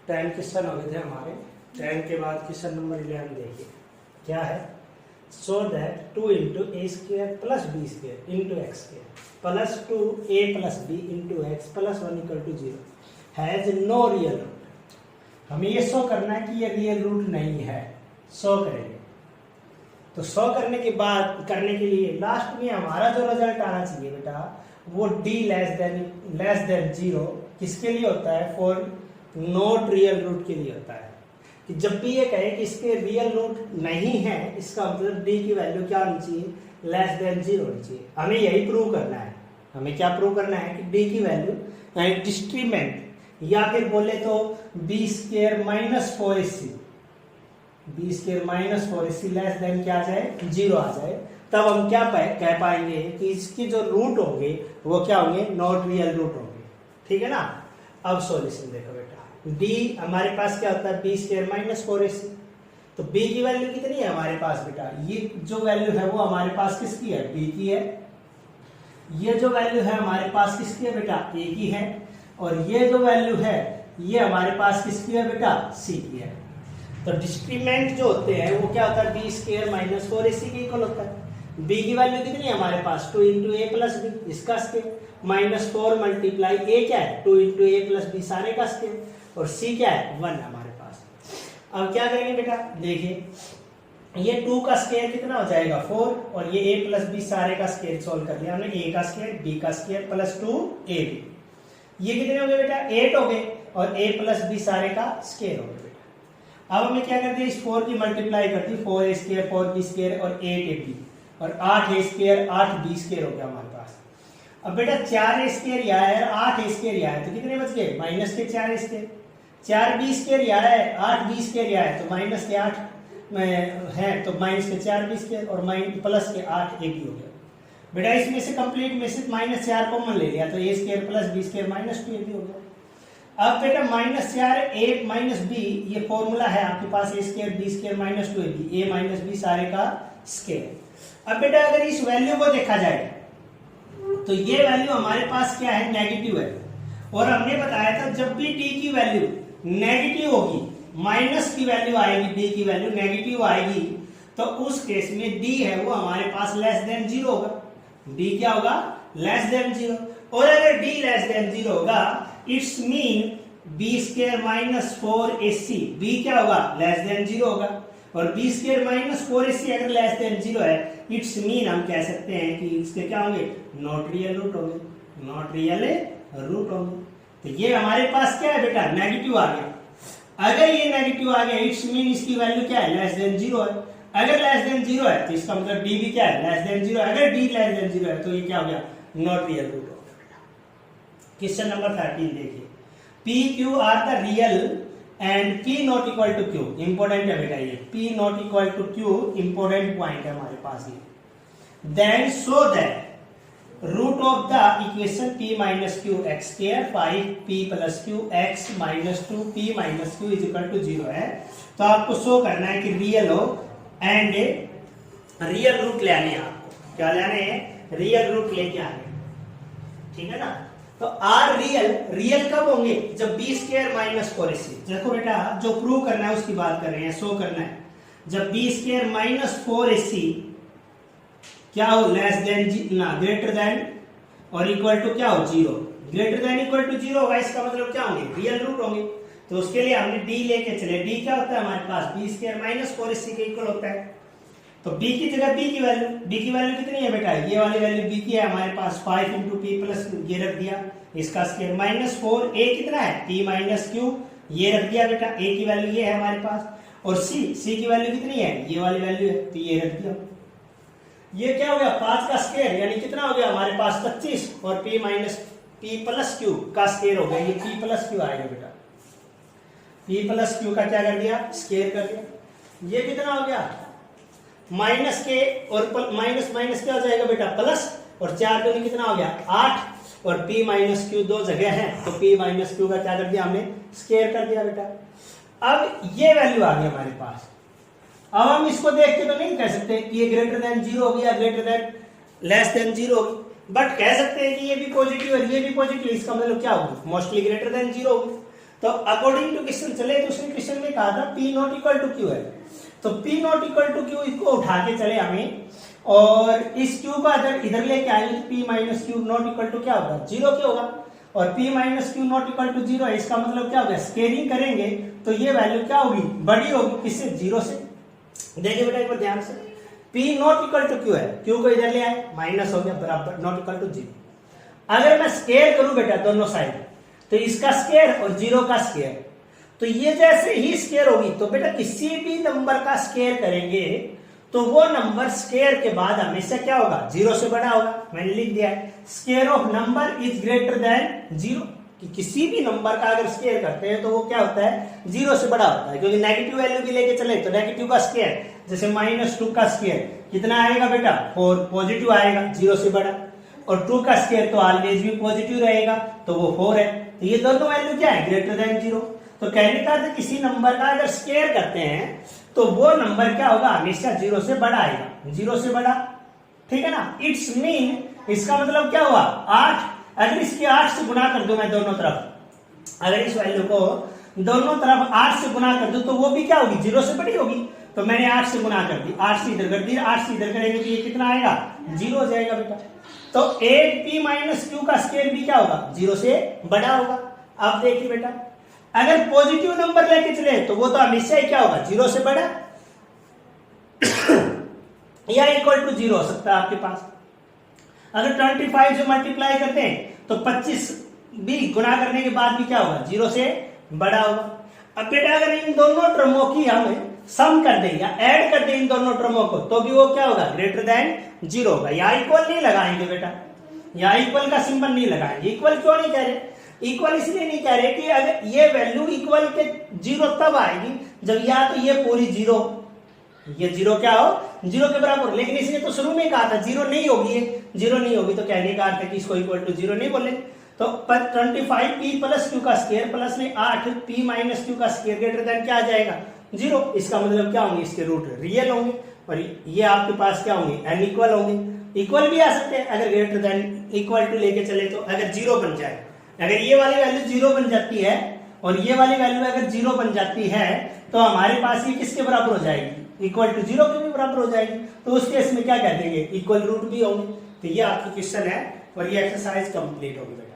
10 question हो गए थे हमारे। 10 के बाद क्वेश्चन नंबर 11 देखिए क्या है। So that 2 into a square plus b square into x square plus 2a plus b into x plus 1 equal to 0 has no real root. हमें ये शो करना है कि ये रियल रूट नहीं है। शो करेंगे तो शो करने के बाद करने के लिए लास्ट में हमारा जो रिजल्ट आना चाहिए बेटा वो d लेस देन 0 किसके लिए होता है? फॉर नॉट रियल रूट के लिए होता है। कि जब भी ये कहे कि इसके रियल रूट नहीं है इसका मतलब d की वैल्यू क्या होनी चाहिए? लेस देन 0 होनी चाहिए। हमें यही प्रूव करना है। हमें क्या प्रूव करना है कि d की वैल्यू यानी डिस्क्रीमेंट या फिर बोले तो b square minus 4ac less than क्या आ जाए? 0 आ जाए। तब हम क्या कह पाएंगे कि इसकी जो रूट होंगे वो क्या होंगे? नॉट रियल रूट होंगे। ठीक है ना। अब सॉल्यूशन देखो बेटा, d हमारे पास क्या होता है? B square minus 4ac। तो b की वैल्यू कितनी है हमारे पास बेटा? ये जो वैल्यू है वो हमारे पास किसकी है? b की है। ये जो वैल्यू है हमारे पास किसकी है बेटा? a की है। और ये जो वैल्यू है ये हमारे पास किसकी है बेटा? c की है। तो डिस्क्रीमेंट जो होते हैं वो क्या होता है? बी स्क्वायर माइनस 4ac के इक्वल होता है। b की वैल्यू कितनी है हमारे पास? 2 इंटू ए प्लस बी इसका स्क्वायर माइनस 4 मल्टीप्लाई a क्या है? 2 इंटू ए प्लस बी सारे का स्क्वायर और c क्या है? 1 हमारे पास। अब क्या करेंगे बेटा? देखिए ये 2 का स्क्वायर कितना हो जाएगा? 4 और ये a प्लस बी सारे का स्क्वायर सॉल्व कर लिया हमने। a का स्क्वायर b का स्क्वायर प्लस 2ab ये कितने हो गए बेटा? 8 हो गए और a प्लस बी सारे का स्क्वायर हो गए बेटा। अब हमें क्या करते हैं? इस 4 की मल्टीप्लाई करती है 4a स्क्वायर 4b स्क्वायर और 8ab और 8a स्क्वायर 8b स्क्वायर हो गया हमारे पास। अब बेटा 4a स्क्वायर यहाँ है 8a स्क्वायर यहाँ है तो कितने बच गए? माइनस के 4a स्क्वायर। 4b स्क्वायर यहाँ है 8b स्क्वायर यहाँ है तो माइनस के 8 है तो माइनस के 4b स्क्वायर और प्लस के 8ab हो गया बेटा। इसमें से कंप्लीट में से माइनस 4 कॉमन ले लिया तो a square plus b square minus 2ab हो गया। अब बेटा माइनस 4 a माइनस b ये फॉर्मूला है आपके पास a square b square minus 2ab a minus b सारे का स्क्वायर। अब बेटा अगर इस वैल्यू को देखा जाए तो ये वैल्यू हमारे पास क्या है? नेगेटिव है। और हमने बताया था जब भी d की वैल्यू नेगेटिव होगी माइनस की वैल्यू आएगी d की वैल्यू नेगेटिव आएगी तो उस केस में d है वो हमारे पास लेस देन 0 होगा। d क्या होगा? Less than 0। और अगर d लेस देन 0 होगा it's mean b square minus 4ac b क्या होगा? लेस देन 0 होगा। और b स्क्वायर माइनस 4ac अगर लेस देन 0 है इट्स मीन हम कह सकते हैं कि इसके क्या होंगे? नॉट रियल रूट होंगे। नॉट रियल रूट होंगे। तो ये हमारे पास क्या है बेटा? नेगेटिव आ गया। अगर ये नेगेटिव आ गया इट्स मीन इसकी वैल्यू क्या है? लेस देन 0 है। अगर लेस देन 0 है तो इसका मतलब d भी क्या है? लेस देन 0 है। अगर d लेस देन 0 है तो ये क्या हो गया? नॉट रियल रूट हो गया बेटा। क्वेश्चन नंबर 13 देखिए, p q are the real and p not equal to q। Important है बेटा ये p not equal to q important point है हमारे पास ये। Then so that root of the equation p minus q x square 5p plus q x minus 2p minus q is equal to 0 है। तो आपको शो करना है कि रियल हो एंड रियल रूट लेने हैं। आपको क्या लेने हैं? रियल रूट लेके आने। ठीक है ना। तो आर रियल कब होंगे? जब b स्क्वायर माइनस 4ac। देखो बेटा जो प्रूव करना है उसकी बात कर रहे हैं, शो करना है। जब b स्क्वायर माइनस 4ac क्या हो? लेस देन ना ग्रेटर देन और इक्वल टू क्या हो? 0। ग्रेटर देन इक्वल टू 0 होगा इसका मतलब क्या होंगे? रियल रूट होंगे। तो उसके लिए हमने d लेके चले। d क्या होता है हमारे पास? b स्क्वायर माइनस 4ac के इक्वल होता है। तो b की जगह b की वैल्यू कितनी है बेटा? ये वाली वैल्यू b की है हमारे पास 5 इंटू p प्लस ये रख दिया इसका स्क्वायर माइनस 4 a कितना है? p माइनस q ये रख दिया बेटा। a की वैल्यू ये है हमारे पास और c की वैल्यू कितनी है? ये वाली वैल्यू है तो ये रख दिया। ये क्या हो गया? 5 का स्क्वायर यानी कितना हो गया हमारे पास? 25 और p minus p plus q का स्क्वायर हो गया। ये p प्लस q आएगा बेटा। p प्लस q का क्या कर दिया? स्क्वायर कर दिया। ये कितना हो गया? माइनस के और माइनस माइनस क्या हो जाएगा बेटा? प्लस और 4 दूनी कितना हो गया? 8 और p माइनस q दो जगह है तो p माइनस q का क्या कर दिया हमने? स्क्वायर कर दिया बेटा। अब ये वैल्यू आ गई हमारे पास। अब हम इसको देख के तो नहीं कह सकते कि ये ग्रेटर देन 0 होगी या ग्रेटर देन लेस देन 0 होगी, बट कह सकते हैं कि ये भी पॉजिटिव और ये भी पॉजिटिव। इसका मतलब क्या होगी? मोस्टली ग्रेटर देन 0 होगी। तो अकॉर्डिंग टू क्वेश्चन चले तो उसने क्वेश्चन में कहा था P not equal to Q है, तो P not equal to Q इसको उठा के चले हमें, और इस Q को अगर इधर लेके आएंगे तो P minus Q not equal to क्या होगा, 0 क्या होगा, और P minus Q not equal to 0 है, इसका मतलब क्या होगा, स्केलिंग करेंगे तो ये वैल्यू क्या होगी, बड़ी होगी, किससे, 0 से। देखिए बेटा एक बार ध्यान से, P not equal to Q है, Q को इधर ले आए, माइनस हो गया, बराबर नॉट इक्वल टू 0। अगर मैं स्केयर करूं बेटा दोनों साइड, तो इसका स्केयर और 0 का स्केयर, तो ये जैसे ही स्केयर होगी तो बेटा किसी भी नंबर का स्केयर करेंगे तो वो नंबर स्केयर के बाद हमेशा क्या होगा, 0 से बड़ा होगा। मैंने लिख दिया है square of number is greater than 0, कि किसी भी नंबर का अगर स्केयर करते हैं तो वो क्या होता है, 0 से बड़ा होता है, क्योंकि नेगेटिव वैल्यू भी लेके चले तो नेगेटिव का स्केयर, जैसे -2 का स्केयर कितना आएगा बेटा, 4, पॉजिटिव आएगा, 0 से बड़ा, और 2 का स्केयर तो ऑलवेज भी पॉजिटिव रहेगा, तो वो 4 है, तो ये दोनों वैल्यू क्या है, ग्रेटर देन 0। तो कहने का अर्थ किसी नंबर का अगर स्केयर करते हैं तो वो नंबर क्या होगा, हमेशा 0 से बड़ा आएगा, 0 से बड़ा, ठीक है ना। इट्स मीन, इसका मतलब क्या हुआ, 8, अगर इसकी 8 से गुना कर दूं मैं दोनों तरफ, अगर इस वैल्यू को दोनों तरफ 8 से गुना कर दूं तो वो भी क्या होगी, 0 से बड़ी होगी, तो मैंने 8 से गुना कर दी, 8 से इधर कर दी, 8 से इधर करेंगे तो ये कितना आएगा, 0 हो जाएगा बेटा। तो 8P माइनस Q का स्केयर भी क्या होगा, 0 से बड़ा होगा। अब देखिए बेटा, अगर पॉजिटिव नंबर लेके चले तो वो तो हमेशा ही क्या होगा, 0 से बड़ा या इक्वल टू 0 हो सकता है आपके पास। अगर 25 से मल्टीप्लाई करते हैं तो 25 भी गुना करने के बाद भी क्या होगा, 0 से बड़ा होगा। अब बेटा अगर इन दोनों टर्मों की हम सम कर दें या ऐड कर दें इन दोनों टर्मों को, तो भी वो क्या होगा, ग्रेटर देन 0 होगा। या इक्वल नहीं लगाएंगे बेटा, या इक्वल का सिंबल नहीं लगाएंगे। इक्वल क्यों नहीं कह रहे, इक्वल इसलिए नहीं कह रहे कि अगर ये वैल्यू इक्वल के 0 तब आएगी जब या तो ये पूरी 0, ये 0 क्या हो, 0 के बराबर, लेकिन इसने तो शुरू में कहा था 0 नहीं होगी, 0 नहीं होगी, तो कहने का अर्थ है कि इसको इक्वल टू 0 नहीं बोले। तो 25P प्लस Q का स्केयर प्लस में 8P माइनस Q का स्केयर ग्रेटर देन क्या आ जाएगा, 0। इसका मतलब क्या होंगे, इसके रूट रियल होंगे, और ये आपके पास क्या होंगे, अनइक्वल होंगे। इक्वल भी आ सकते हैं अगर ग्रेटर देन इक्वल टू लेके चले तो, अगर 0 बन जाए, अगर ये वाली वैल्यू 0 बन जाती है और ये वाली वैल्यू अगर 0 बन जाती है तो हमारे पास ये किसके बराबर हो जाएगी, इक्वल टू 0 के भी बराबर हो जाएगी। तो उस केस में क्या कह देंगे, इक्वल रूट भी होंगे। तो ये आपकी क्वेश्चन है और ये एक्सरसाइज कंप्लीट होगी बेटा।